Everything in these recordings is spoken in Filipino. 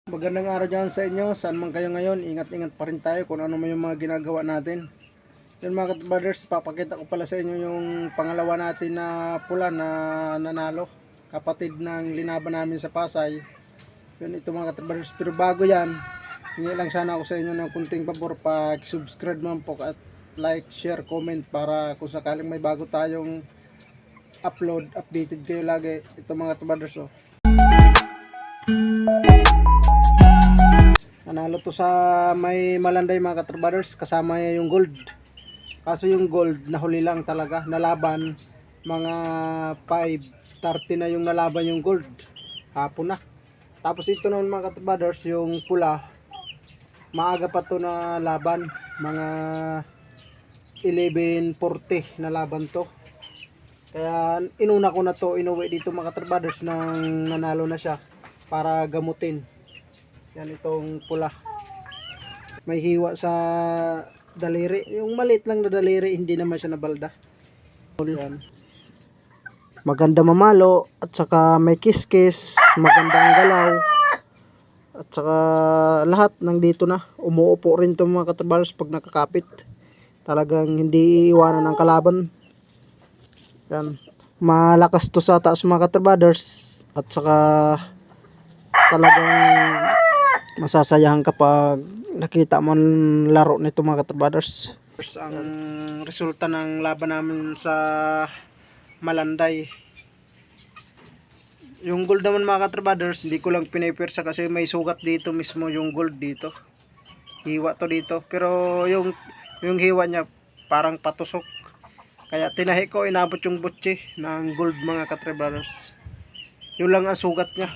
Magandang araw dyan sa inyo, saan man kayo ngayon, ingat-ingat pa rin tayo kung ano man yung mga ginagawa natin. Yun mga brothers, papakita ko pala sa inyo yung pangalawa natin na pula na nanalo, kapatid ng linaban namin sa Pasay. Yun ito mga brothers, pero bago yan, hingi lang sana ako sa inyo ng kunting pabor, pag-subscribe man po at like, share, comment para kung sakaling may bago tayong upload, updated kayo lagi. Ito mga brothers oh. Nanalo to sa may Malanday mga katrabaders, kasama yung gold. Kaso yung gold nahuli lang talaga, nalaban mga 5:30 na yung nalaban yung gold. Hapon na. Tapos ito naman mga katrabaders, yung pula, maaga pa to na laban, mga 11:40 na laban to. Kaya inuna ko na to, inuwi dito mga katrabaders nang nanalo na siya para gamutin. Yan itong pula. May hiwa sa daliri. Yung maliit lang na daliri, hindi naman siya nabalda. Yan. Maganda mamalo at saka may kiskis, magandang galaw. At saka lahat nandito na. Umuupo rin itong mga katrabalos pag nakakapit. Talagang hindi iiwanan ng kalaban. Yan. Malakas to sa taas mga katrabalos at saka talagang masasayahan kapag nakita mo ang laro nito mga katrabaders. Ang resulta ng laban namin sa Malanday. Yung gold naman mga katrabaders, hindi ko lang pinipirsa kasi may sugat dito mismo yung gold dito. Hiwa to dito. Pero yung hiwa niya parang patusok. Kaya tinahi ko, inabot yung butsi ng gold mga katrabaders. Yun lang ang sugat niya.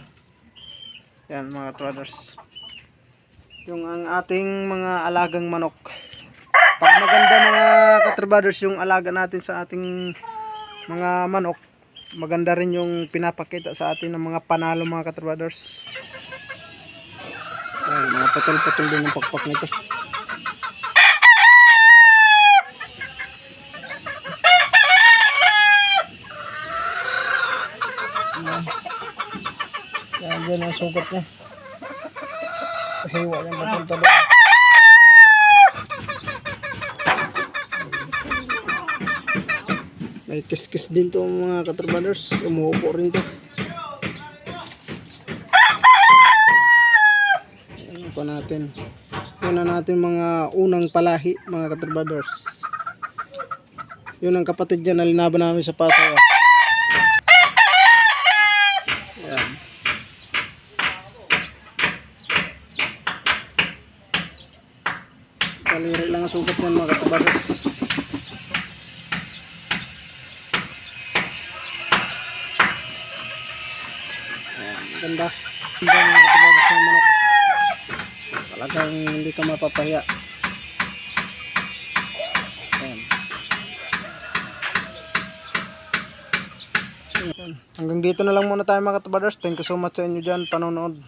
Yan mga katrabaders. Yung ang ating mga alagang manok. Pag maganda mga katrabaders yung alaga natin sa ating mga manok, maganda rin yung pinapakita sa atin ng mga panalo mga katrabaders. Ayan, mga patol-patol din yung pakpak nito. Yan dyan ang sugat niya. Hiwa yung papunta doon. May kiskis din to mga katrabaders. Umuupo rin to. Ano pa natin? Yun na natin mga unang palahi mga katrabaders. Yun ang kapatid dyan na linaban namin sa Pasay. Yan. Kaliri lang ang sugat yan mga katrabaders. Ganda. Ganda mga katrabaders ng manok. Talagang hindi ka mapapahiya. Ayan. Hanggang dito na lang muna tayo mga katrabaders. Thank you so much sa inyo dyan panonood.